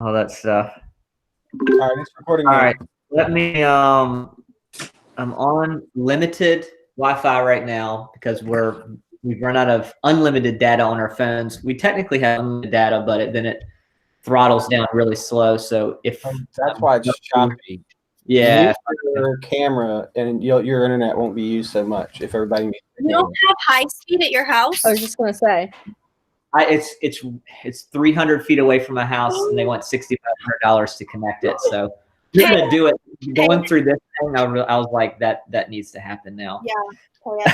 all that stuff. All right, it's recording All now. right, let me. I'm on limited Wi-Fi right now because we've run out of unlimited data on our phones. We technically have unlimited data, but then it throttles down really slow. So if That's why it's choppy. yeah, Mute your camera, and your internet won't be used so much if everybody mutes their You don't have high speed at your house? I was just gonna say. it's 300 feet away from my house, and they want $6,500 to connect it. So you're gonna do it. Going through this thing, I was like, that needs to happen now. Yeah. Okay.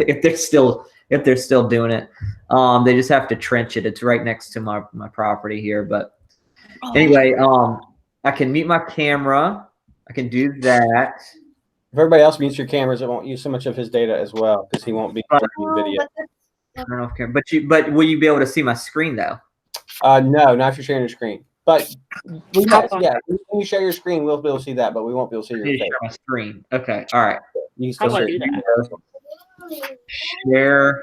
if they're still doing it, they just have to trench it. It's right next to my property here. But anyway, I can mute my camera. I can do that. If everybody else mutes your cameras, it won't use so much of his data as well because he won't be doing video. I don't know if but will you be able to see my screen though? No, not if you're sharing your screen. But yeah, when you share your screen, we'll be able to see that, but we won't be able to see your face. Share my screen. Okay. All right. You can still I share. wanna do that. Share.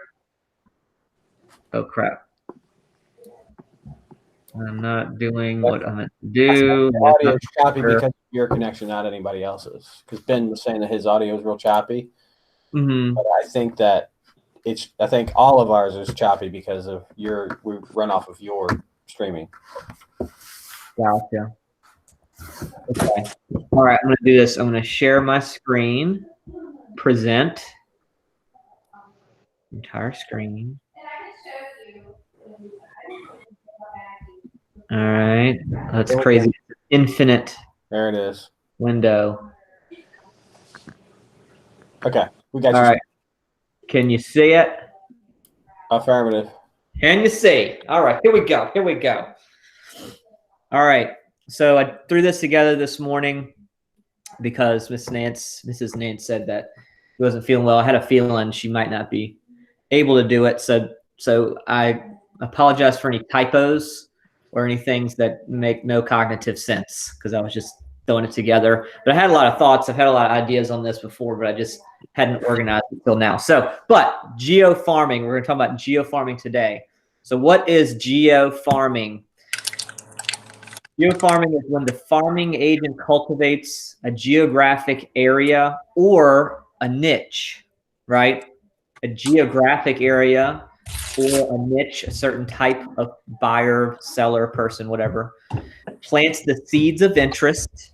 Oh crap! I'm not doing what I'm meant to do. The audio is choppy because of your connection, not anybody else's. Because Ben was saying that his audio is real choppy. Mm-hmm. But I think that I think all of ours is choppy because of we run off of your streaming. Gotcha. Okay. All right. I'm going to do this. I'm going to share my screen. Present. Entire screen. All right. That's crazy. Infinite. There it is. Window. Okay. We got you. All right. Can you see it? Affirmative. Can you see? All right. Here we go. Here we go. All right. So I threw this together this morning because Mrs. Nance said that she wasn't feeling well. I had a feeling she might not be able to do it. So I apologize for any typos or any things that make no cognitive sense because I was just throwing it together. But I had a lot of thoughts. I've had a lot of ideas on this before, but I just hadn't organized it until now. But geofarming, we're going to talk about geofarming today. So what is geofarming? Geofarming is when the farming agent cultivates a geographic area or a niche, right? A geographic area or a niche, a certain type of buyer, seller, person, whatever, plants the seeds of interest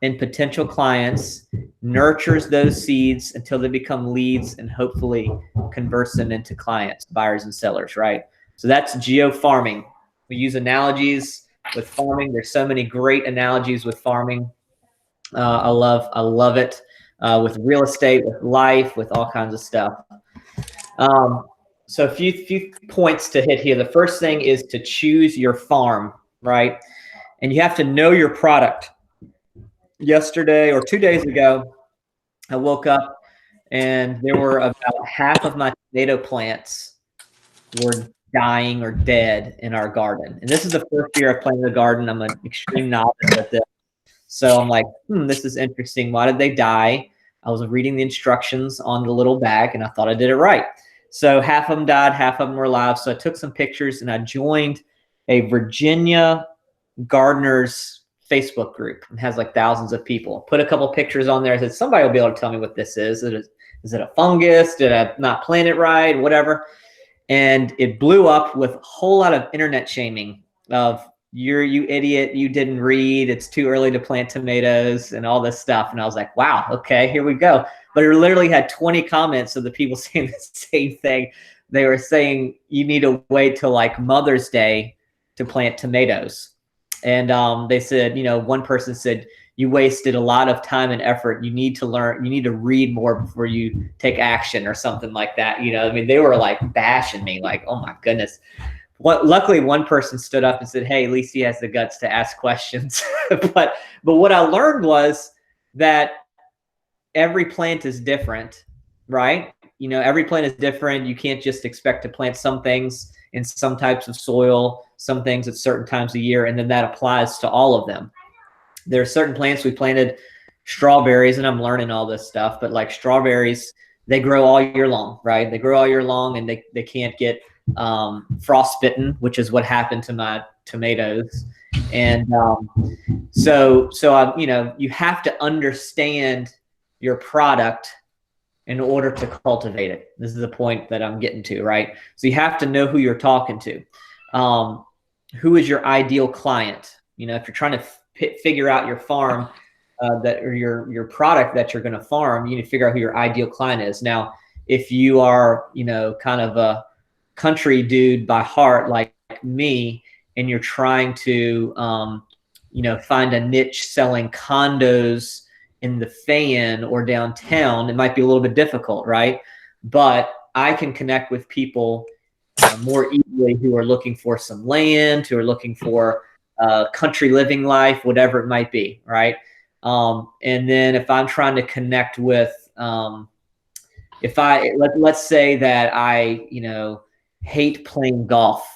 in potential clients, nurtures those seeds until they become leads, and hopefully converts them into clients, buyers and sellers, right? So that's geofarming. We use analogies with farming. There's so many great analogies with farming. I love it. With real estate, with life, with all kinds of stuff. So a few points to hit here. The first thing is to choose your farm, right? And you have to know your product. Yesterday or 2 days ago, I woke up and there were about half of my tomato plants were dying or dead in our garden. And this is the first year I've planted a garden. I'm an extreme novice at this. So I'm like, this is interesting. Why did they die? I was reading the instructions on the little bag and I thought I did it right. So half of them died, half of them were alive. So I took some pictures and I joined a Virginia gardeners Facebook group. It has like thousands of people. Put a couple pictures on there. I said, somebody will be able to tell me what this is. Is it a fungus? Did I not plant it right? Whatever. And it blew up with a whole lot of internet shaming of you idiot, you didn't read, it's too early to plant tomatoes and all this stuff. And I was like, wow, okay, here we go. But it literally had 20 comments of the people saying the same thing. They were saying you need to wait till like Mother's Day to plant tomatoes. And they said, one person said, you wasted a lot of time and effort. You need to learn, you need to read more before you take action or something like that. I mean, they were like bashing me like, oh my goodness. Luckily, one person stood up and said, hey, at least he has the guts to ask questions. but what I learned was that every plant is different, right? Every plant is different. You can't just expect to plant some things in some types of soil, some things at certain times of year, and then that applies to all of them. There are certain plants we planted, strawberries, and I'm learning all this stuff, but like strawberries, they grow all year long, right? They grow all year long and they can't get frostbitten, which is what happened to my tomatoes. And you know, you have to understand your product in order to cultivate it. This is the point that I'm getting to, right? So you have to know who you're talking to. Who is your ideal client? You know, if you're trying to figure out your farm or your product that you're going to farm, you need to figure out who your ideal client is. Now, if you are, you know, kind of a country dude by heart like me, and you're trying to, you know, find a niche selling condos in the Fan or downtown, it might be a little bit difficult, right? But I can connect with people more easily who are looking for some land, who are looking for country living life, whatever it might be, right? And then if I'm trying to connect with, let's say that I, you know, hate playing golf,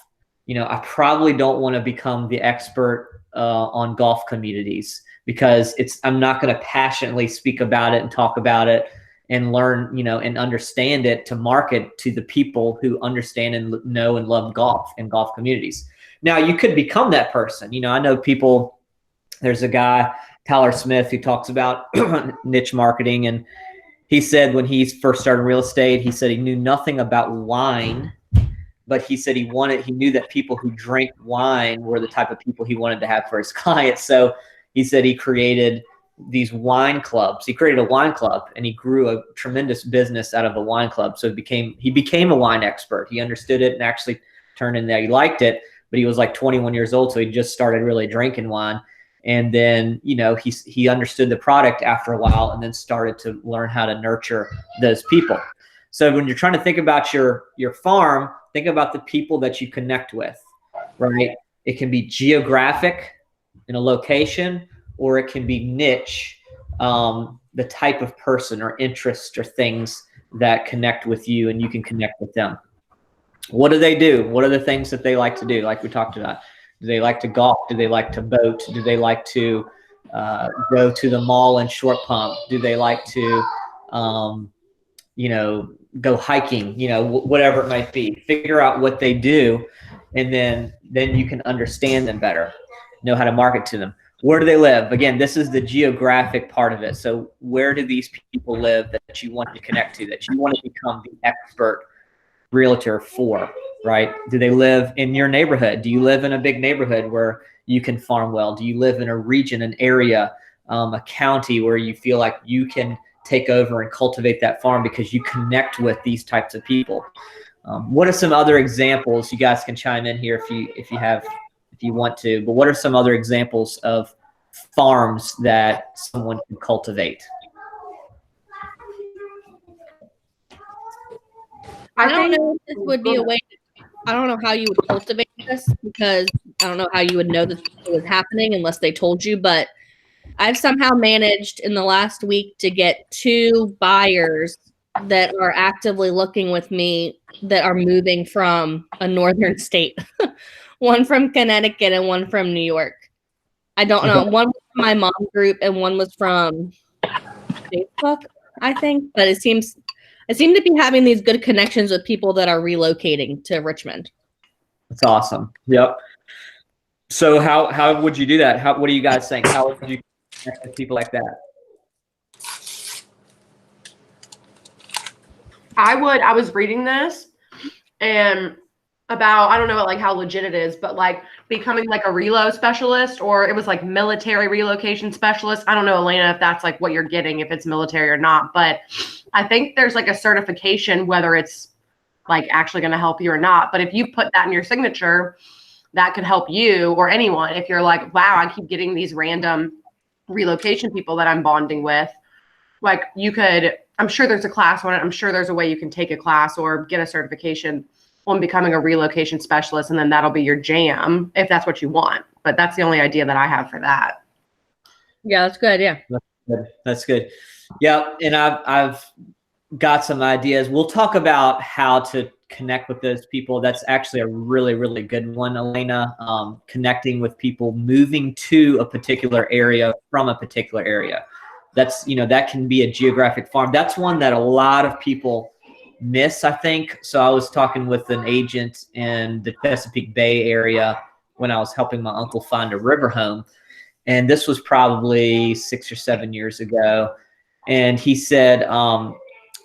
you know, I probably don't want to become the expert on golf communities, because I'm not going to passionately speak about it and talk about it and learn, you know, and understand it to market to the people who understand and know and love golf and golf communities. Now, you could become that person. You know, I know people, there's a guy, Tyler Smith, who talks about niche marketing. And he said when he first started real estate, he said he knew nothing about wine, but he said he knew that people who drank wine were the type of people he wanted to have for his clients. So he said he created these wine clubs. He created a wine club, and he grew a tremendous business out of a wine club. So he became a wine expert. He understood it and actually turned in there. He liked it, but he was like 21 years old. So he just started really drinking wine. And then, you know, he understood the product after a while, and then started to learn how to nurture those people. So when you're trying to think about your farm, think about the people that you connect with, right? It can be geographic in a location, or it can be niche, the type of person or interest or things that connect with you, and you can connect with them. What do they do? What are the things that they like to do? Like we talked about, do they like to golf? Do they like to boat? Do they like to go to the mall and short pump? Do they like to, you know, go hiking? You know, whatever it might be. Figure out what they do, and then you can understand them better, know how to market to them. Where do they live? Again, this is the geographic part of it. So where do these people live that you want to connect to, that you want to become the expert realtor for, right? Do they live in your neighborhood? Do you live in a big neighborhood where you can farm well? Do you live in a region, an area, a county where you feel like you can take over and cultivate that farm because you connect with these types of people? What are some other examples? You guys can chime in here if you want to, but what are some other examples of farms that someone can cultivate? I don't know if this would be a way. I don't know how you would cultivate this, because I don't know how you would know that this was happening unless they told you. But I've somehow managed in the last week to get 2 buyers that are actively looking with me that are moving from a northern state. One from Connecticut and one from New York. I don't know. One was from my mom group and one was from Facebook, I think. But I seem to be having these good connections with people that are relocating to Richmond. That's awesome. Yep. So how would you do that? What do you guys think? How would you connect with people like that? I was reading this and about, I don't know like how legit it is, but like becoming like a relo specialist, or it was like military relocation specialist. I don't know, Elena, if that's like what you're getting, if it's military or not, but I think there's like a certification, whether it's like actually going to help you or not. But if you put that in your signature, that could help you or anyone. If you're like, wow, I keep getting these random relocation people that I'm bonding with, like you could, I'm sure there's a class on it. I'm sure there's a way you can take a class or get a certification on becoming a relocation specialist, and then that'll be your jam if that's what you want. But that's the only idea that I have for that. Yeah, that's good. Yeah. That's good. Yeah. And I've got some ideas. We'll talk about how to connect with those people. That's actually a really, really good one, Elena. Connecting with people moving to a particular area from a particular area. That's, you know, that can be a geographic farm. That's one that a lot of people miss, I think. So I was talking with an agent in the Chesapeake Bay area when I was helping my uncle find a river home. And this was probably 6 or 7 years ago. And he said,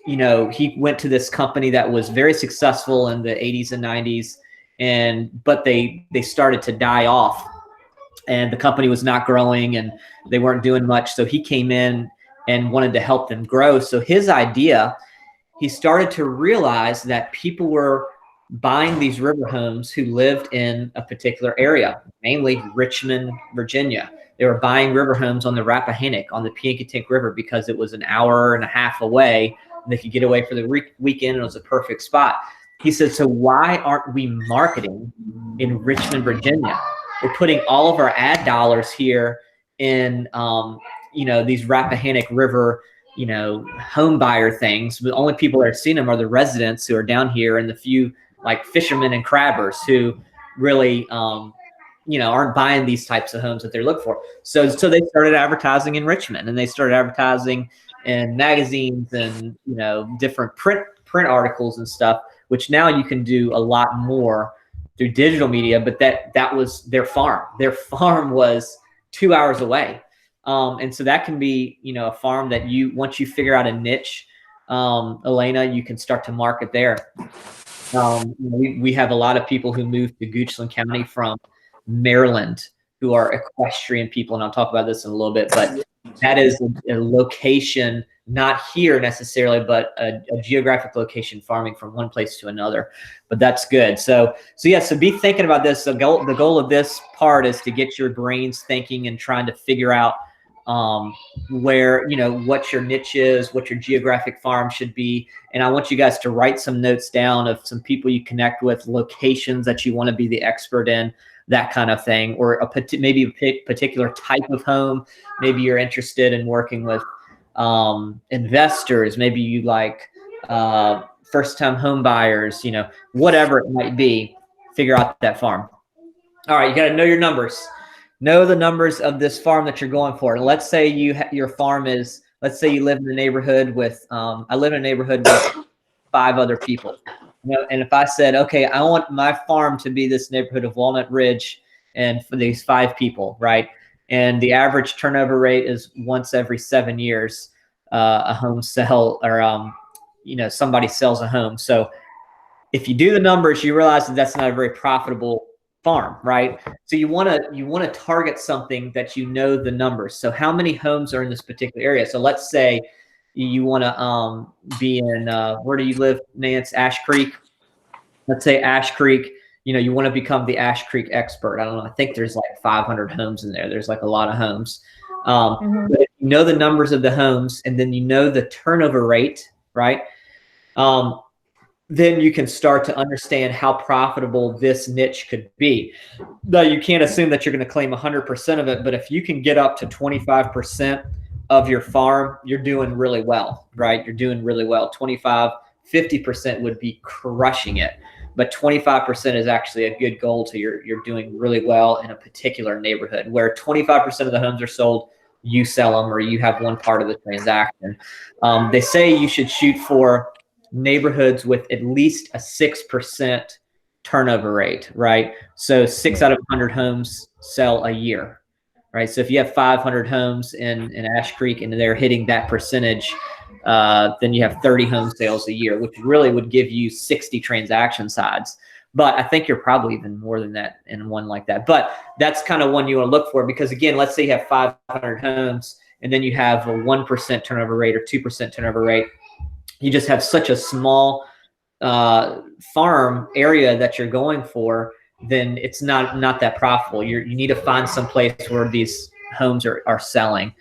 you know, he went to this company that was very successful in the 80s and 90s, but they started to die off, and the company was not growing and they weren't doing much. So he came in and wanted to help them grow. So his idea, he started to realize that people were buying these river homes who lived in a particular area, mainly Richmond, Virginia. They were buying river homes on the Rappahannock, on the Pinkatink River, because it was an hour and a half away. And they could get away for the weekend, and it was a perfect spot. He said, so why aren't we marketing in Richmond, Virginia? We're putting all of our ad dollars here in, you know, these Rappahannock River, you know, home buyer things. But the only people that are seeing them are the residents who are down here, and the few like fishermen and crabbers who really, you know, aren't buying these types of homes that they're looking for. So they started advertising in Richmond, and they started advertising in magazines and, you know, different print articles and stuff, which now you can do a lot more through digital media. But that was their farm. Their farm was 2 hours away. And so that can be, you know, a farm that once you figure out a niche, Elena, you can start to market there. We have a lot of people who moved to Goochland County from Maryland who are equestrian people, and I'll talk about this in a little bit, but that is a location, not here necessarily, but a geographic location, farming from one place to another. But that's good. So be thinking about this. The goal of this part is to get your brains thinking and trying to figure out where, you know, what your niche is, what your geographic farm should be. And I want you guys to write some notes down of some people you connect with, locations that you want to be the expert in, that kind of thing, or maybe a particular type of home. Maybe you're interested in working with investors. Maybe you like first-time home buyers, you know, whatever it might be. Figure out that farm. All right, you got to know your numbers. Know the numbers of this farm that you're going for. And let's say your farm is, let's say you live in a neighborhood with, I live in a neighborhood with 5 other people. You know, and if I said, okay, I want my farm to be this neighborhood of Walnut Ridge, and for these 5 people, right? And the average turnover rate is once every 7 years, a home sell, or you know, somebody sells a home. So if you do the numbers, you realize that that's not a very profitable farm, right? So you want to target something that you know the numbers. So how many homes are in this particular area? So let's say you want to be in where do you live, Nance? Ash Creek. Let's say Ash Creek. You know, you want to become the Ash Creek expert. I don't know. I think there's like 500 homes in there. There's like a lot of homes. But if you know the numbers of the homes, and then you know the turnover rate, right? Then you can start to understand how profitable this niche could be. Now, you can't assume that you're going to claim 100% of it, but if you can get up to 25% of your farm, you're doing really well, right? You're doing really well. 25, 50% would be crushing it, but 25% is actually a good goal to you're doing really well in a particular neighborhood where 25% of the homes are sold, you sell them, or you have one part of the transaction. They say you should shoot for neighborhoods with at least a 6% turnover rate, right? So 6 out of 100 homes sell a year, right? So if you have 500 homes in Ash Creek and they're hitting that percentage, then you have 30 home sales a year, which really would give you 60 transaction sides. But I think you're probably even more than that in one like that. But that's kind of one you want to look for, because again, let's say you have 500 homes and then you have a 1% turnover rate or 2% turnover rate. You just have such a small farm area that you're going for, then it's not that profitable. You need to find some place where these homes are selling.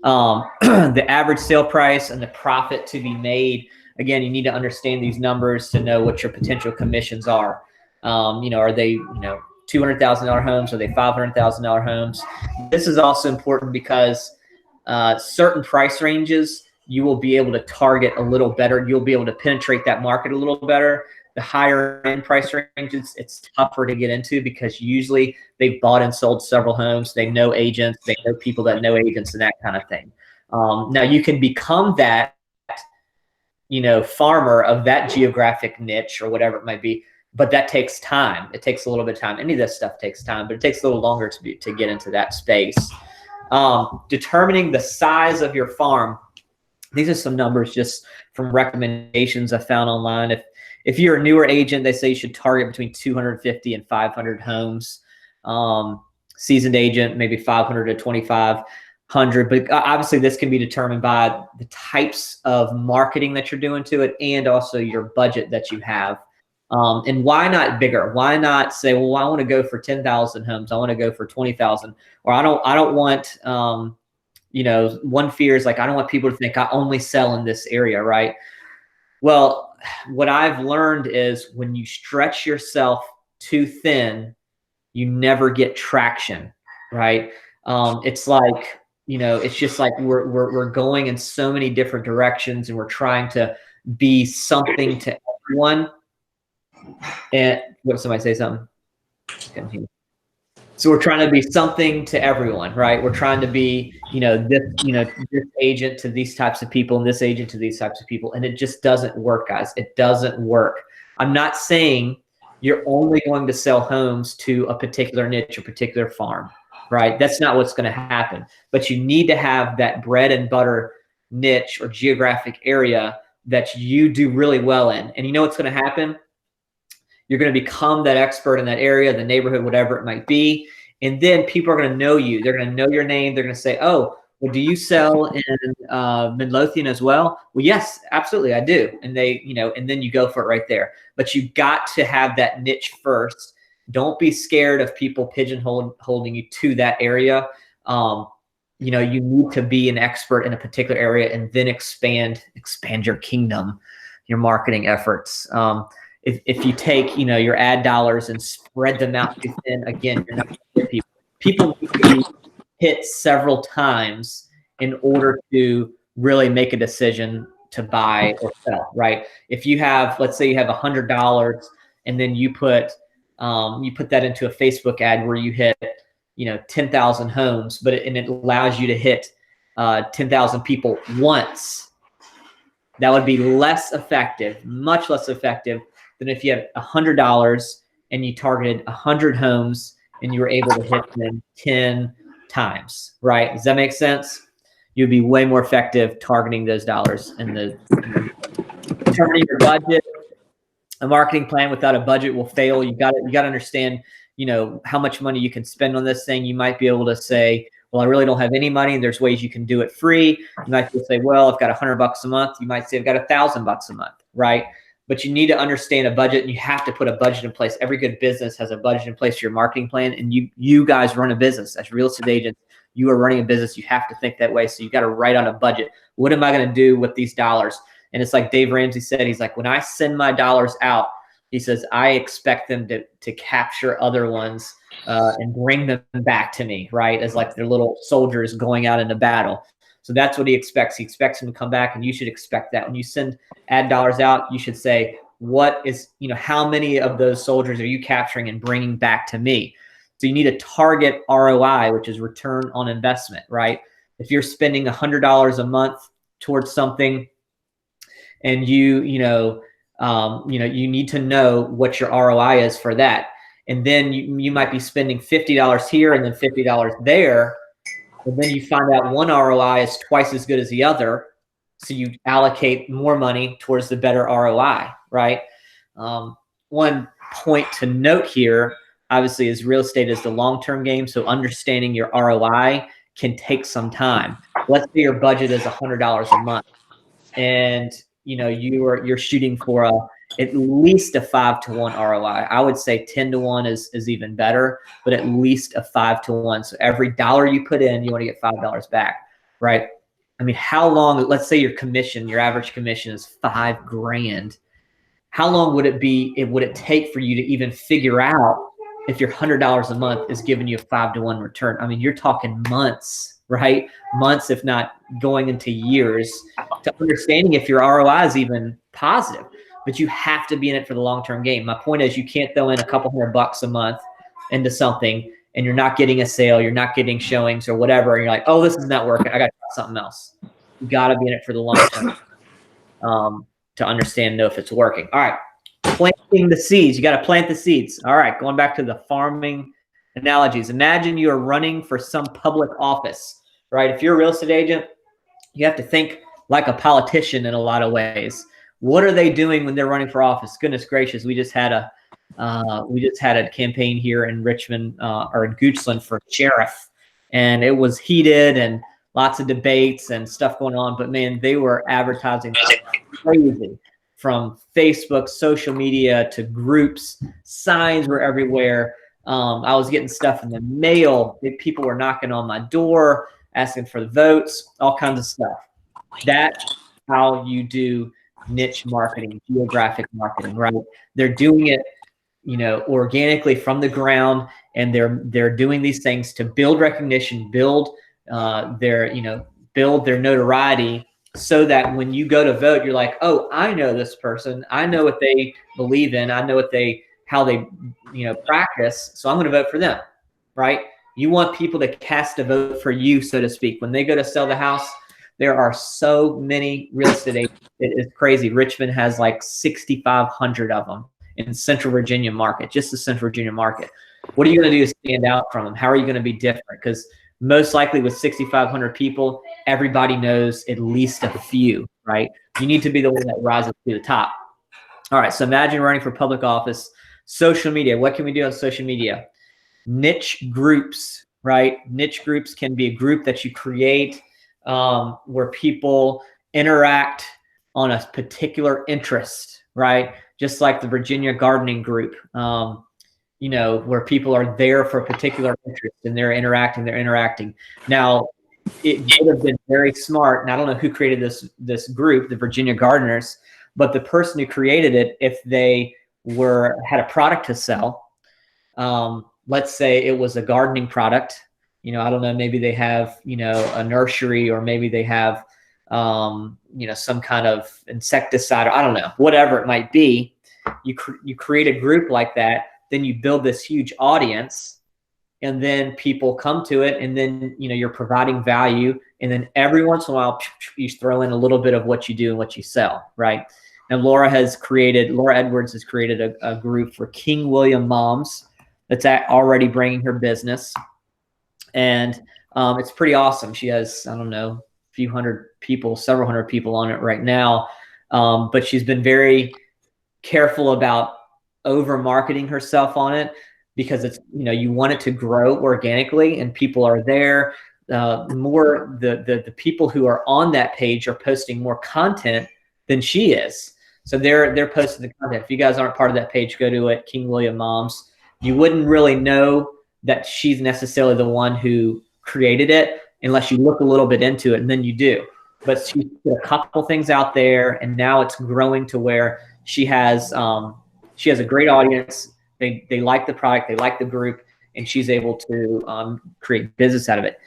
The average sale price and the profit to be made, again, you need to understand these numbers to know what your potential commissions are. You know, are they, you know, $200,000 homes? Are they $500,000 homes? This is also important because certain price ranges you will be able to target a little better. You'll be able to penetrate that market a little better. The higher end price ranges, it's tougher to get into because usually they've bought and sold several homes. They know agents, they know people that know agents and that kind of thing. Now you can become that, you know, farmer of that geographic niche or whatever it might be but that takes time. It takes a little bit of time. Any of this stuff takes time, but it takes a little longer to get into that space. Determining the size of your farm. These are some numbers just from recommendations I found online. If you're a newer agent, they say you should target between 250 and 500 homes. Seasoned agent, maybe 500 to 2,500. But obviously, this can be determined by the types of marketing that you're doing to it, and also your budget that you have. And why not bigger? Why not say, well, I want to go for 10,000 homes. I want to go for 20,000, or I don't want. One fear is like, I don't want people to think I only sell in this area, right? Well, what I've learned is when you stretch yourself too thin, you never get traction, right? It's like, it's just like we're going in so many different directions, and we're trying to be something to everyone. And what, somebody say something? So we're trying to be something to everyone, right? We're trying to be, this agent to these types of people and this agent to these types of people. And it just doesn't work, guys. It doesn't work. I'm not saying you're only going to sell homes to a particular niche or particular farm, right? That's not what's going to happen. But you need to have that bread and butter niche or geographic area that you do really well in. And you know what's going to happen? You're going to become that expert in that area, the neighborhood, whatever it might be. And then people are going to know you. They're going to know your name. They're going to say, oh, well, do you sell in Midlothian as well? Well, yes, absolutely, I do. And and then you go for it right there. But you got to have that niche first. Don't be scared of people pigeonholing you to that area. You need to be an expert in a particular area and then expand your kingdom, your marketing efforts. If you take, your ad dollars and spread them out too thin, again, you're not going to get people. People need to be hit several times in order to really make a decision to buy or sell, right? If you have, let's say you have $100 and then you put that into a Facebook ad where you hit, 10,000 homes, but it allows you to hit 10,000 people once. That would be less effective, much less effective than if you had $100 and you targeted 100 homes and you were able to hit them 10 times, right? Does that make sense? You'd be way more effective targeting those dollars. And determining your budget. A marketing plan without a budget will fail. You got to understand, how much money you can spend on this thing. You might be able to say, well, I really don't have any money. There's ways you can do it free. You might say, well, I've got $100 a month. You might say, I've got $1,000 a month, right? But you need to understand a budget, and you have to put a budget in place. Every good business has a budget in place for your marketing plan, and you guys run a business as real estate agents. You are running a business. You have to think that way. So you got to write on a budget. What am I going to do with these dollars? And it's like Dave Ramsey said. He's like, when I send my dollars out, he says, I expect them to capture other ones and bring them back to me, right? As like their little soldiers going out into battle. So that's what he expects. He expects them to come back, and you should expect that. When you send ad dollars out, you should say, what is, how many of those soldiers are you capturing and bringing back to me? So you need a target ROI, which is return on investment, right? If you're spending $100 a month towards something, and you need to know what your ROI is for that. And then you might be spending $50 here and then $50 there. And then you find out one ROI is twice as good as the other. So you allocate more money towards the better ROI, right? One point to note here, obviously, is real estate is the long-term game. So understanding your ROI can take some time. Let's say your budget is $100 a month, and you're shooting for at least a 5-to-1 ROI. I would say 10-to-1 is even better, but at least a 5-to-1. So every dollar you put in, you want to get $5 back, right? I mean, how long? Let's say your average commission is $5,000. How long would it take for you to even figure out if your $100 a month is giving you a 5-to-1 return? I mean, you're talking months, right? Months, if not going into years, to understanding if your ROI is even positive. But you have to be in it for the long-term game. My point is, you can't throw in a couple $100 a month into something and you're not getting a sale, you're not getting showings or whatever, and you're like, oh, this is not working, I got to try something else. You got to be in it for the long term to understand and know if it's working. All right, planting the seeds. You got to plant the seeds. All right, going back to the farming analogies. Imagine you are running for some public office, right? If you're a real estate agent, you have to think like a politician in a lot of ways. What are they doing when they're running for office? Goodness gracious, we just had a campaign here in Richmond or in Goochland for sheriff, and it was heated and lots of debates and stuff going on. But man, they were advertising crazy, from Facebook, social media to groups. Signs were everywhere. I was getting stuff in the mail. People were knocking on my door, asking for the votes, all kinds of stuff. That's how you do niche marketing, geographic marketing, right? They're doing it, organically from the ground, and they're doing these things to build recognition, build their notoriety, so that when you go to vote, you're like, oh, I know this person. I know what they believe in. I know how they practice. So I'm going to vote for them, right? You want people to cast a vote for you, so to speak. When they go to sell the house, there are so many real estate agents. It is crazy. Richmond has like 6,500 of them in Central Virginia market, just the Central Virginia market. What are you going to do to stand out from them? How are you going to be different? Because most likely with 6,500 people, everybody knows at least a few, right? You need to be the one that rises to the top. All right, so imagine running for public office. Social media, what can we do on social media? Niche groups, right? Niche groups can be a group that you create where people interact on a particular interest, right? Just like the Virginia Gardening Group, where people are there for a particular interest and they're interacting. Now, it would have been very smart, and I don't know who created this group, the Virginia Gardeners, but the person who created it, if they had a product to sell, let's say it was a gardening product, I don't know, maybe they have, a nursery, or maybe they have, some kind of insecticide, or I don't know, whatever it might be. You create a group like that, then you build this huge audience, and then people come to it, and then, you're providing value. And then every once in a while, you throw in a little bit of what you do and what you sell, right? And Laura Edwards has created a group for King William Moms that's already bringing her business. And it's pretty awesome. She has, I don't know, a few hundred people, several hundred people on it right now. But she's been very careful about over marketing herself on it, because it's, you want it to grow organically, and people are there. The people who are on that page are posting more content than she is. So they're posting the content. If you guys aren't part of that page, go to it, King William Moms. You wouldn't really know that she's necessarily the one who created it unless you look a little bit into it, and then you do. But she put a couple things out there, and now it's growing to where she has a great audience. They like the product, they like the group, and she's able to create business out of it.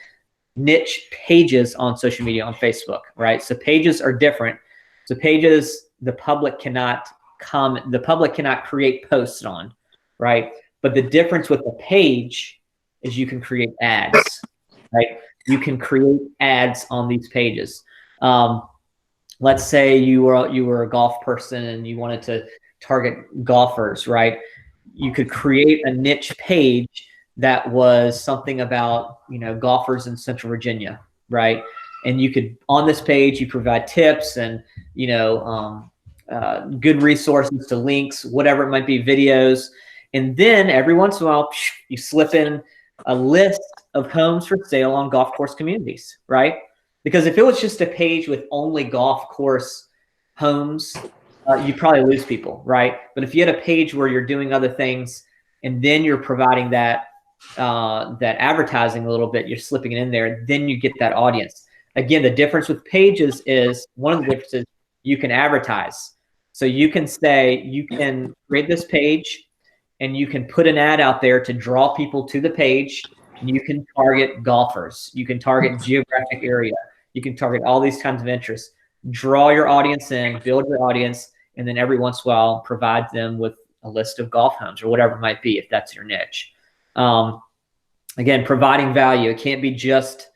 Niche pages on social media, on Facebook, right? So pages are different. So pages, the public cannot comment, the public cannot create posts on, right? But the difference with a page is you can create ads, right? You can create ads on these pages. Let's say you were a golf person and you wanted to target golfers, right? You could create a niche page that was something about, golfers in Central Virginia, right? And you could, on this page, you provide tips and, good resources to links, whatever it might be, videos. And then every once in a while, you slip in a list of homes for sale on golf course communities, right? Because if it was just a page with only golf course homes, you'd probably lose people, right? But if you had a page where you're doing other things, and then you're providing that advertising a little bit, you're slipping it in there, then you get that audience. Again, the difference with pages is, one of the differences, you can advertise. So you can say, you can create this page, and you can put an ad out there to draw people to the page. You can target golfers. You can target geographic area. You can target all these kinds of interests. Draw your audience in, build your audience, and then every once in a while provide them with a list of golf homes or whatever it might be, if that's your niche. Again, providing value. It can't be just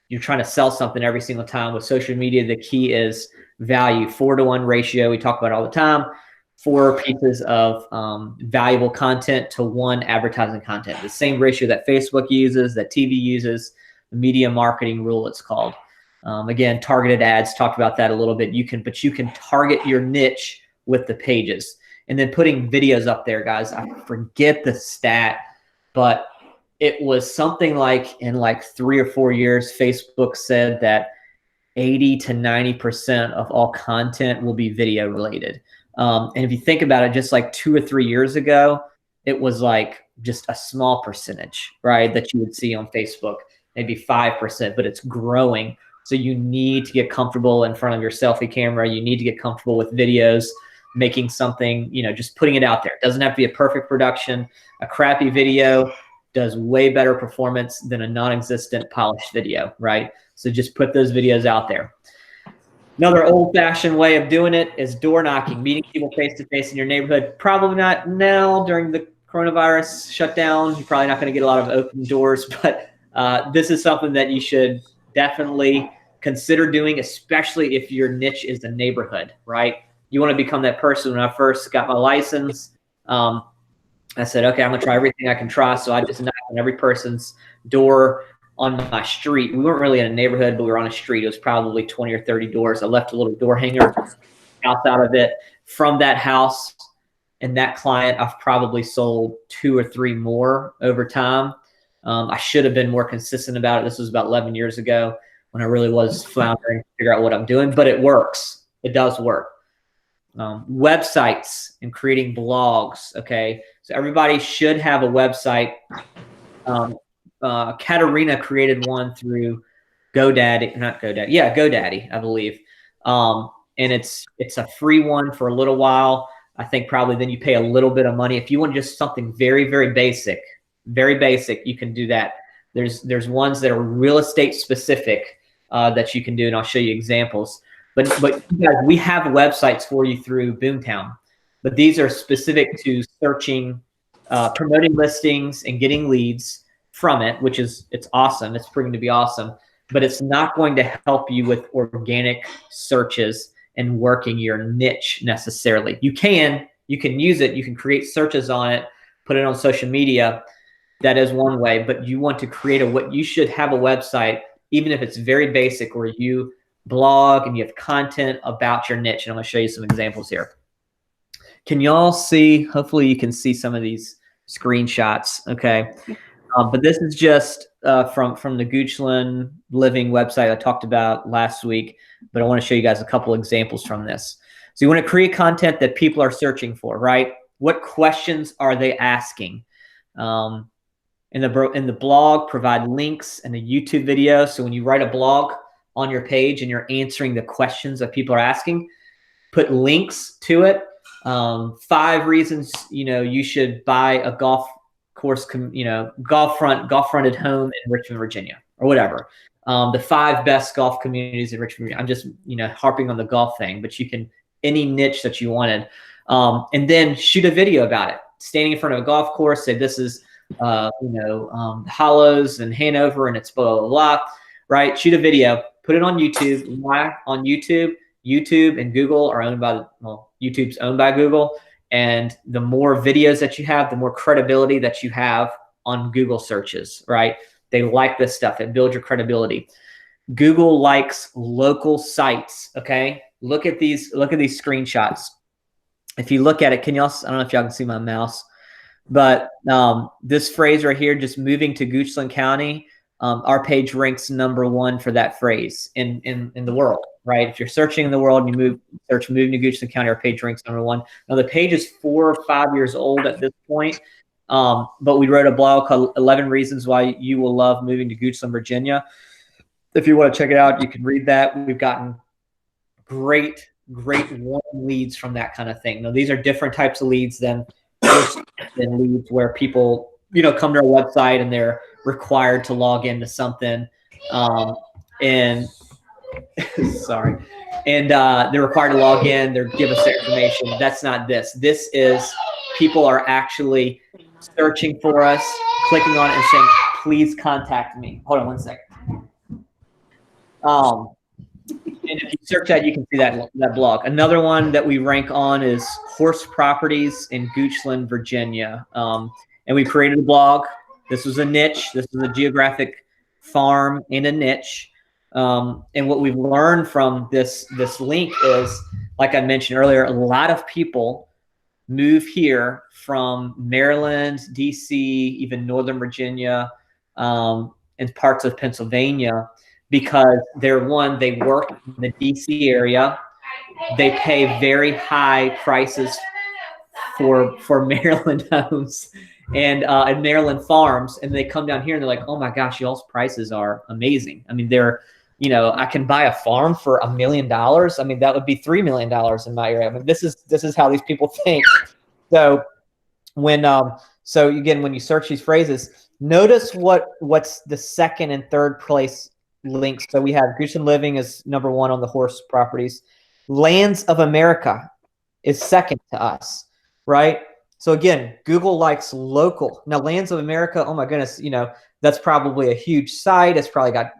you're trying to sell something every single time. With social media, the key is value. 4-to-1 ratio. We talk about it all the time. 4 pieces of valuable content to 1 advertising content. The same ratio that Facebook uses, that TV uses, the media marketing rule it's called. Again, targeted ads, talked about that a little bit. You can target your niche with the pages. And then putting videos up there, guys. I forget the stat, but it was something like in like 3 or 4 years, Facebook said that 80 to 90% of all content will be video related. And if you think about it, just like 2 or 3 years ago, it was like just a small percentage, right, that you would see on Facebook, maybe 5%, but it's growing. So you need to get comfortable in front of your selfie camera. You need to get comfortable with videos, making something, just putting it out there. It doesn't have to be a perfect production. A crappy video does way better performance than a non-existent polished video, right? So just put those videos out there. Another old-fashioned way of doing it is door knocking, meeting people face-to-face in your neighborhood. Probably not now during the coronavirus shutdown. You're probably not going to get a lot of open doors, but this is something that you should definitely consider doing, especially if your niche is the neighborhood, right? You want to become that person. When I first got my license, I said, okay, I'm going to try everything I can try. So I just knocked on every person's door on my street. We weren't really in a neighborhood, but we were on a street. It was probably 20 or 30 doors. I left a little door hanger out of it. From that house and that client, I've probably sold 2 or 3 more over time. I should have been more consistent about it. This was about 11 years ago when I really was floundering to figure out what I'm doing, but it works. It does work. Websites and creating blogs. Okay. So everybody should have a website. Katarina created one through GoDaddy, not GoDaddy. Yeah, GoDaddy, I believe. And it's a free one for a little while. I think probably then you pay a little bit of money. If you want just something very, very basic, you can do that. There's ones that are real estate specific that you can do, and I'll show you examples. But guys, we have websites for you through Boomtown, but these are specific to searching, promoting listings and getting leads from it, which it's awesome. It's proving to be awesome, but it's not going to help you with organic searches and working your niche necessarily. You can use it. You can create searches on it, put it on social media. That is one way, but you want to create you should have a website, even if it's very basic, where you blog and you have content about your niche. And I'm going to show you some examples here. Can y'all see? Hopefully you can see some of these screenshots. Okay. But this is just from the Goochland Living website I talked about last week, but I want to show you guys a couple examples from this. So you want to create content that people are searching for, right? What questions are they asking? In the blog, provide links and a YouTube video. So when you write a blog on your page and you're answering the questions that people are asking, put links to it. 5 reasons, you should buy a golf course, golf fronted home in Richmond, Virginia, or whatever. The 5 best golf communities in Richmond, Virginia. I'm just, harping on the golf thing, but you can, any niche that you wanted. And then shoot a video about it. Standing in front of a golf course, say this is, Hollows and Hanover, and it's blah, blah, blah, right? Shoot a video, put it on YouTube. Why on YouTube? YouTube and Google are owned by, YouTube's owned by Google. And the more videos that you have, the more credibility that you have on Google searches, right? They like this stuff. It builds your credibility. Google likes local sites, okay? Look at these screenshots. If you look at it, I don't know if y'all can see my mouse, but this phrase right here, just moving to Goochland County, our page ranks #1 for that phrase in the world, right? If you're searching in the world and you search moving to Goochland County, our page ranks #1. Now the page is 4 or 5 years old at this point, but we wrote a blog called 11 Reasons Why You Will Love Moving to Goochland, Virginia. If you want to check it out, you can read that. We've gotten great warm leads from that kind of thing. Now these are different types of leads than leads where people, come to our website and they're required to log into something. They're required to log in, they're give us their information. That's not this. This is people are actually searching for us, clicking on it and saying, please contact me. Hold on one second. And if you search that, you can see that blog. Another one that we rank on is horse properties in Goochland, Virginia. And we created a blog. This was a niche. This is a geographic farm in a niche. And what we've learned from this link is, like I mentioned earlier, a lot of people move here from Maryland, DC, even Northern Virginia, and parts of Pennsylvania, because they work in the DC area. They pay very high prices for Maryland homes and Maryland farms, and they come down here and they're like, oh my gosh, y'all's prices are amazing. I mean, I can buy a farm for $1 million. I mean, that would be $3 million in my area. I mean, this is how these people think. So so again, when you search these phrases, notice what's the second and third place links. So we have Goochland Living is number 1 on the horse properties. Lands of America is second to us, right? So again, Google likes local. Now, Lands of America, oh my goodness, that's probably a huge site. It's probably got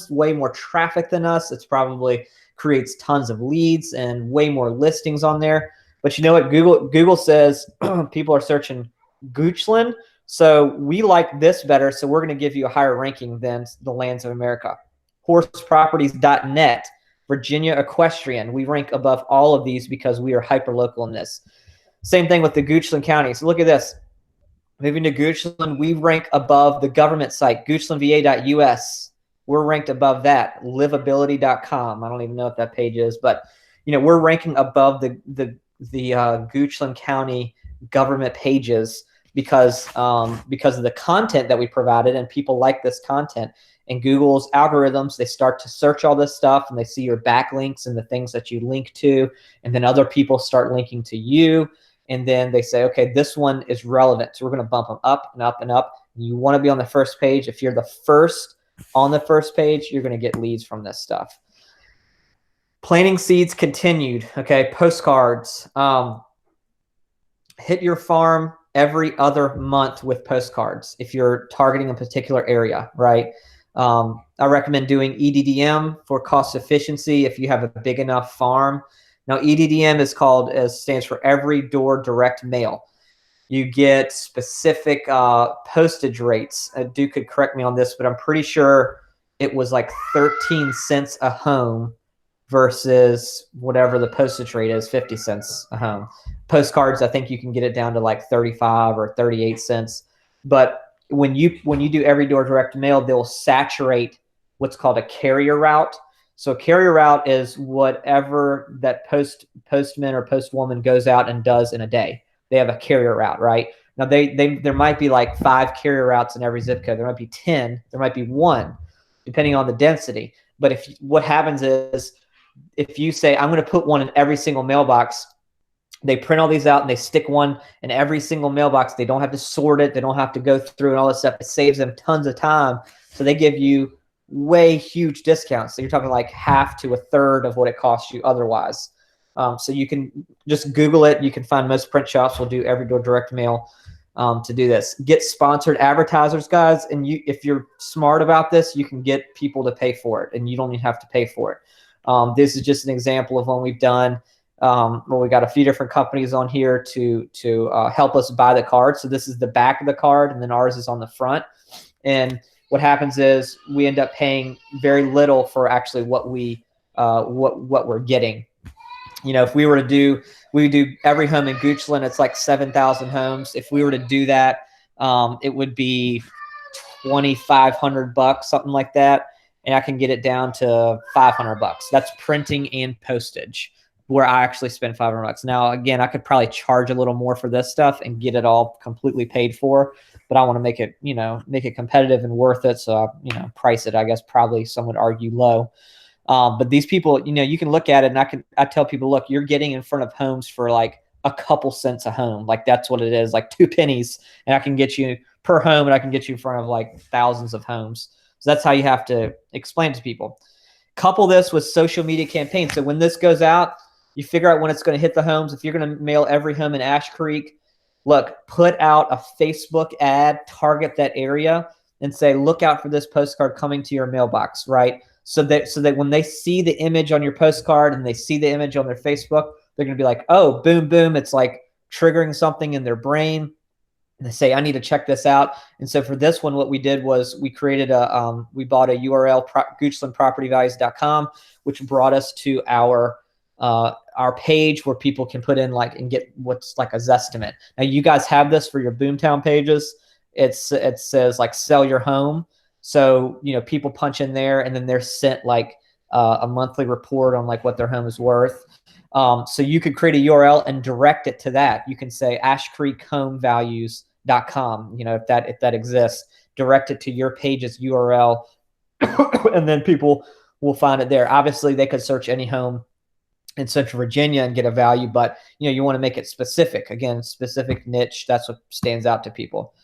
way more traffic than us. It's probably creates tons of leads and way more listings on there. But you know what? Google says people are searching Goochland. So we like this better. So we're going to give you a higher ranking than the Lands of America. Horseproperties.net, Virginia Equestrian. We rank above all of these because we are hyper local in this. Same thing with the Goochland County. So look at this. Moving to Goochland, we rank above the government site, goochlandva.us. We're ranked above that. Livability.com. I don't even know what that page is, but we're ranking above the Goochland County government pages because of the content that we provided, and people like this content. And Google's algorithms, they start to search all this stuff, and they see your backlinks and the things that you link to, and then other people start linking to you, and then they say, okay, this one is relevant, so we're going to bump them up and up and up. And you want to be on the first page. If you're the first on the first page, you're going to get leads from this stuff. Planting seeds continued. Okay, postcards. Hit your farm every other month with postcards if you're targeting a particular area, right? I recommend doing EDDM for cost efficiency if you have a big enough farm. Now, EDDM stands for every door direct mail. You get specific postage rates. Duke could correct me on this, but I'm pretty sure it was like 13 cents a home versus whatever the postage rate is, 50 cents a home. Postcards, I think you can get it down to like 35 or 38 cents. But when you do every door direct mail, they'll saturate what's called a carrier route. So a carrier route is whatever that postman or postwoman goes out and does in a day. They have a carrier route, right? Now there might be like 5 carrier routes in every zip code. There might be 10. There might be 1, depending on the density. But what happens is, if you say, I'm going to put one in every single mailbox, they print all these out and they stick one in every single mailbox. They don't have to sort it. They don't have to go through and all this stuff. It saves them tons of time. So they give you huge discounts. So you're talking like half to a third of what it costs you otherwise. So you can just Google it. You can find most print shops will do every door direct mail to do this. Get sponsored advertisers, guys. And if you're smart about this, you can get people to pay for it, and you don't even have to pay for it. This is just an example of one we've done. We got a few different companies on here to help us buy the card. So this is the back of the card, and then ours is on the front. And what happens is we end up paying very little for actually what we're getting. If we were to do every home in Goochland, it's like 7,000 homes. If we were to do that, it would be $2,500, something like that. And I can get it down to $500. That's printing and postage, where I actually spend $500. Now, again, I could probably charge a little more for this stuff and get it all completely paid for, but I want to make it competitive and worth it. So, price it, I guess, probably some would argue low. But these people, you can look at it, and I tell people, look, you're getting in front of homes for like a couple cents a home. Like that's what it is, like 2 pennies, and I can get you per home, and I can get you in front of like thousands of homes. So that's how you have to explain to people. Couple this with social media campaigns. So when this goes out, you figure out when it's going to hit the homes. If you're going to mail every home in Ash Creek, look, put out a Facebook ad, target that area, and say, look out for this postcard coming to your mailbox, right? so that when they see the image on your postcard and they see the image on their Facebook, they're going to be like, oh, boom, boom. It's like triggering something in their brain. And they say, I need to check this out. And so for this one, what we did was we created we bought a URL, goochlandpropertyvalues.com, which brought us to our page where people can put in and get what's like a Zestimate. Now you guys have this for your Boomtown pages. It says like sell your home. So, people punch in there and then they're sent a monthly report on what their home is worth. So you could create a URL and direct it to that. You can say ashcreekhomevalues.com, if that exists, direct it to your page's URL and then people will find it there. Obviously they could search any home in Central Virginia and get a value, but you want to make it specific. Again, specific niche. That's what stands out to people.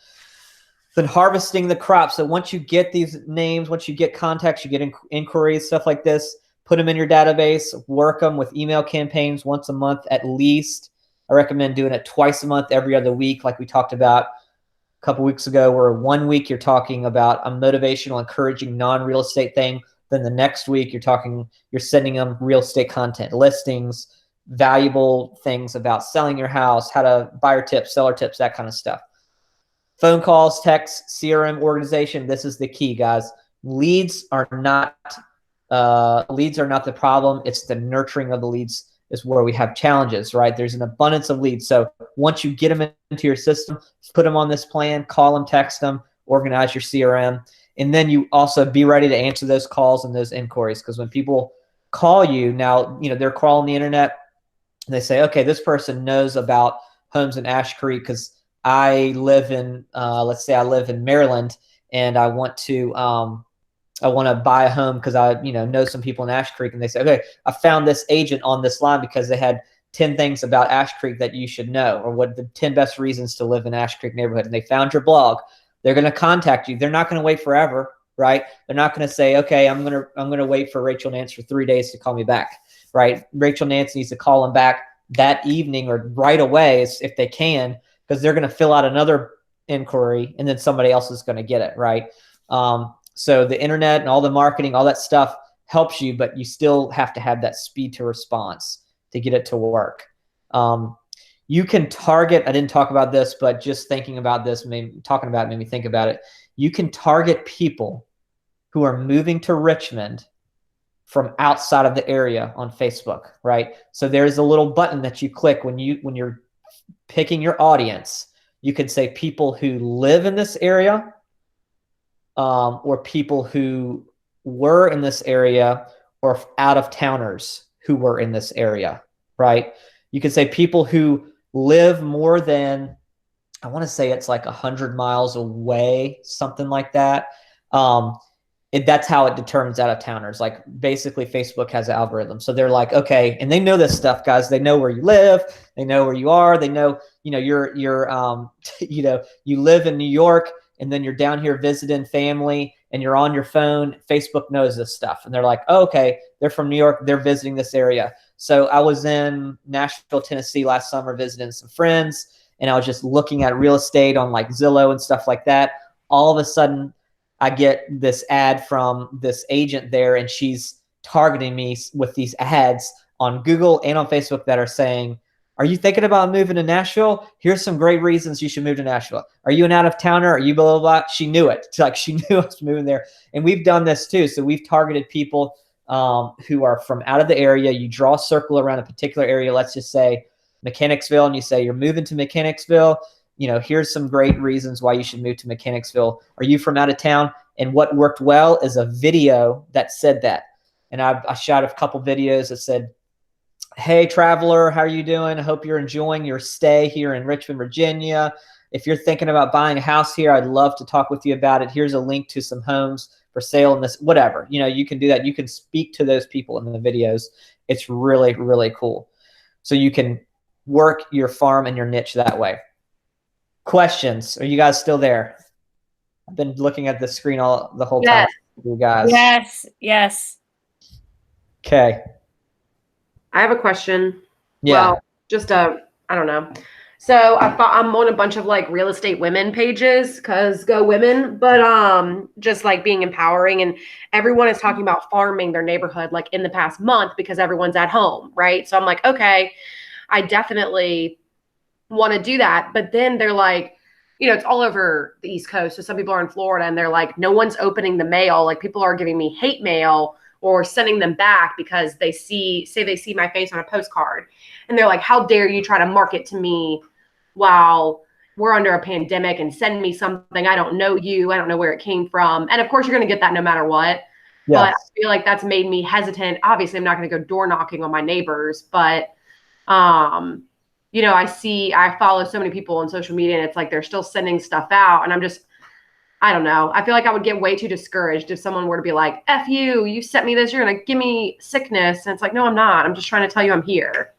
Then harvesting the crop. So once you get these names, once you get contacts, you get inquiries, stuff like this, put them in your database, work them with email campaigns once a month at least. I recommend doing it twice a month, every other week, like we talked about a couple weeks ago, where 1 week you're talking about a motivational, encouraging non-real estate thing. Then the next week you're sending them real estate content, listings, valuable things about selling your house, how to buyer tips, seller tips, that kind of stuff. Phone calls, texts, CRM organization. This is the key, guys. Leads are not the problem. It's the nurturing of the leads is where we have challenges, right? There's an abundance of leads. So once you get them into your system, put them on this plan, call them, text them, organize your CRM. And then you also be ready to answer those calls and those inquiries. Because when people call you now, they're crawling the internet and they say, okay, this person knows about homes in Ash Creek because I live in, let's say I live in Maryland and I want to buy a home because I, know some people in Ash Creek, and they say, okay, I found this agent on this line because they had 10 things about Ash Creek that you should know, or what the 10 best reasons to live in Ash Creek neighborhood. And they found your blog. They're going to contact you. They're not going to wait forever, right? They're not going to say, okay, I'm going to wait for Rachel Nance for 3 days to call me back, right? Rachel Nance needs to call them back that evening or right away if they can, because they're going to fill out another inquiry and then somebody else is going to get it, right? So the internet and all the marketing, all that stuff helps you, but you still have to have that speed to response to get it to work. You can target, I didn't talk about this, but just thinking about this, talking about it made me think about it. You can target people who are moving to Richmond from outside of the area on Facebook, right? So there's a little button that you click when you're picking your audience. You could say people who live in this area, or people who were in this area, or out-of-towners who were in this area, right? You could say people who live more than, I want to say it's like 100 miles away, something like that. That's how it determines out-of-towners. Like basically Facebook has an algorithm. So they're like, okay, and they know this stuff, guys. They know where you live. They know where you are. They know, you're you live in New York and then you're down here visiting family and you're on your phone. Facebook knows this stuff. And they're like, oh, okay, they're from New York. They're visiting this area. So I was in Nashville, Tennessee last summer visiting some friends, and I was just looking at real estate on like Zillow and stuff like that. All of a sudden, I get this ad from this agent there, and she's targeting me with these ads on Google and on Facebook that are saying, are you thinking about moving to Nashville? Here's some great reasons you should move to Nashville. Are you an out-of-towner? Are you blah, blah, blah? She knew it. She knew I was moving there. And we've done this too. So we've targeted people who are from out of the area. You draw a circle around a particular area. Let's just say Mechanicsville, and you say you're moving to Mechanicsville. Here's some great reasons why you should move to Mechanicsville. Are you from out of town? And what worked well is a video that said that. And I shot a couple videos that said, hey, traveler, how are you doing? I hope you're enjoying your stay here in Richmond, Virginia. If you're thinking about buying a house here, I'd love to talk with you about it. Here's a link to some homes for sale in this, whatever. You can do that. You can speak to those people in the videos. It's really, really cool. So you can work your farm and your niche that way. Questions? Are you guys still there? I've been looking at the screen the whole time. You guys. Yes. Okay. I have a question. Yeah. Well, just I don't know. So I'm on a bunch of like real estate women pages because go women, but just like being empowering, and everyone is talking about farming their neighborhood like in the past month because everyone's at home, right? So I'm like, okay, I definitely want to do that. But then they're like, it's all over the East Coast. So some people are in Florida and they're like, no one's opening the mail. Like people are giving me hate mail or sending them back because they see my face on a postcard. And they're like, how dare you try to market to me while we're under a pandemic and send me something. I don't know you. I don't know where it came from. And of course, you're going to get that no matter what. Yes. But I feel like that's made me hesitant. Obviously, I'm not going to go door knocking on my neighbors, but I follow so many people on social media and it's like they're still sending stuff out. And I don't know. I feel like I would get way too discouraged if someone were to be like, F you sent me this, you're going to give me sickness. And it's like, no, I'm not. I'm just trying to tell you I'm here.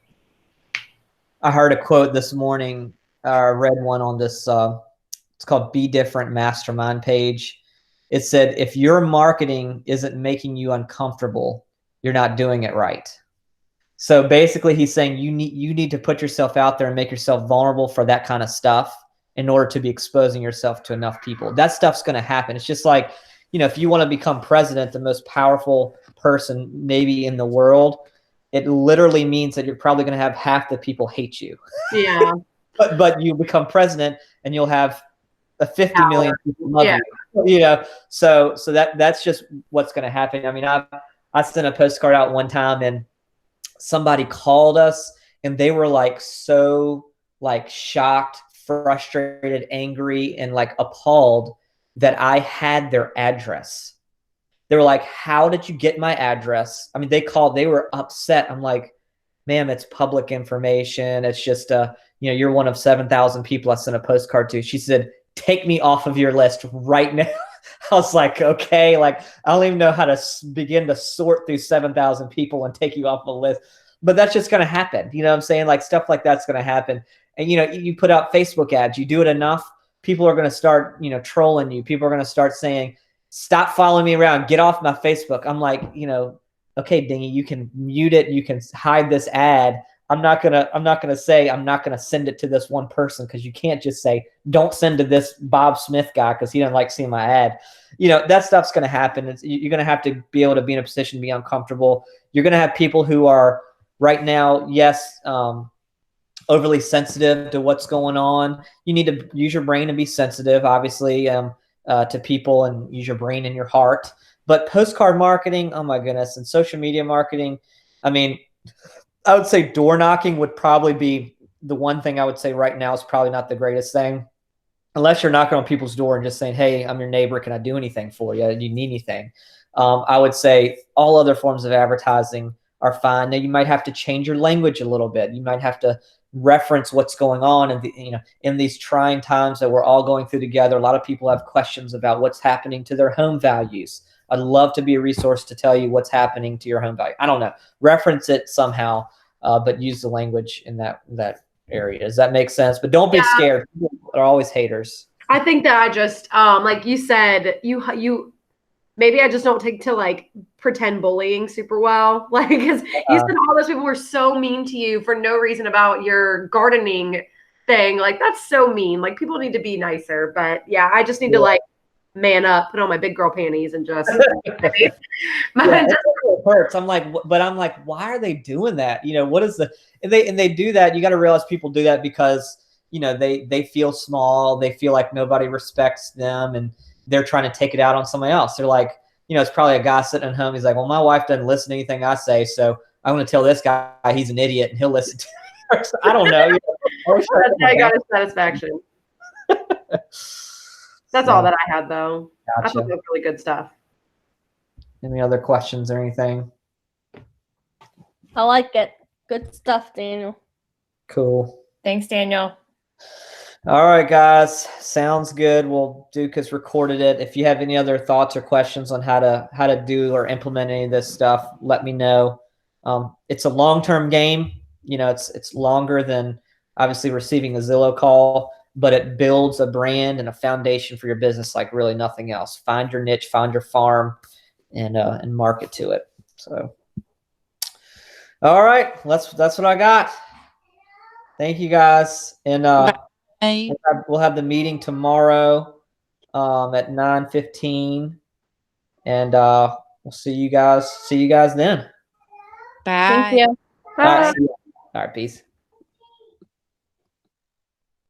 I heard a quote this morning. I read one on this, it's called Be Different Mastermind page. It said, if your marketing isn't making you uncomfortable, you're not doing it right. So basically he's saying you need to put yourself out there and make yourself vulnerable for that kind of stuff in order to be exposing yourself to enough people. That stuff's going to happen. It's just like, if you want to become president, the most powerful person maybe in the world, it literally means that you're probably going to have half the people hate you. Yeah. But you become president and you'll have a 50 million people love you. So that's just what's going to happen. I mean, I sent a postcard out one time and somebody called us and they were like so like shocked, frustrated, angry, and like appalled that I had their address. They were like, how did you get my address? I mean, they were upset. I'm like, ma'am, it's public information. It's just, you're one of 7,000 people I sent a postcard to. She said, take me off of your list right now. I was like, okay, like, I don't even know how to begin to sort through 7,000 people and take you off the list. But that's just going to happen. You know what I'm saying? Like stuff like that's going to happen. And, you put out Facebook ads, you do it enough, people are going to start, trolling you. People are going to start saying, stop following me around, get off my Facebook. I'm like, okay, Dingy, you can mute it. You can hide this ad. I'm not going to say, I'm not going to send it to this one person because you can't just say, don't send to this Bob Smith guy because he doesn't like seeing my ad. That stuff's going to happen. You're going to have to be able to be in a position to be uncomfortable. You're going to have people who are right now, yes, overly sensitive to what's going on. You need to use your brain and be sensitive, obviously, to people, and use your brain and your heart. But postcard marketing, oh my goodness, and social media marketing, I mean, I would say door knocking would probably be the one thing I would say right now is probably not the greatest thing. Unless you're knocking on people's door and just saying, hey, I'm your neighbor. Can I do anything for you? Do you need anything? I would say all other forms of advertising are fine. Now, you might have to change your language a little bit. You might have to reference what's going on in these trying times that we're all going through together. A lot of people have questions about what's happening to their home values. I'd love to be a resource to tell you what's happening to your home value. I don't know. Reference it somehow, but use the language in that area. Does that make sense? But don't be scared. People are always haters. I think that I just, like you said, you maybe I just don't take to like pretend bullying super well. Like, because you said all those people were so mean to you for no reason about your gardening thing. Like, that's so mean. Like, people need to be nicer. But yeah, I just need to like man up, put on my big girl panties, and just. It hurts. I'm like, why are they doing that? What is and they do that. You got to realize people do that because they feel small. They feel like nobody respects them, and they're trying to take it out on somebody else. They're like, it's probably a guy sitting at home. He's like, well, my wife doesn't listen to anything I say, so I'm going to tell this guy he's an idiot, and he'll listen to me. I don't know. I got his satisfaction. That's all that I had, though. Gotcha. I thought that was really good stuff. Any other questions or anything? I like it. Good stuff, Daniel. Cool. Thanks, Daniel. All right, guys. Sounds good. Well, Duke has recorded it. If you have any other thoughts or questions on how to do or implement any of this stuff, let me know. It's a long-term game. It's longer than obviously receiving a Zillow call, but it builds a brand and a foundation for your business like really nothing else. Find your niche, find your farm, and market to it. So, all right, that's what I got. Thank you guys. And Bye. we'll have the meeting tomorrow at 9:15. And we'll see you guys then. Bye. Thank you. All right, see ya. All right, peace.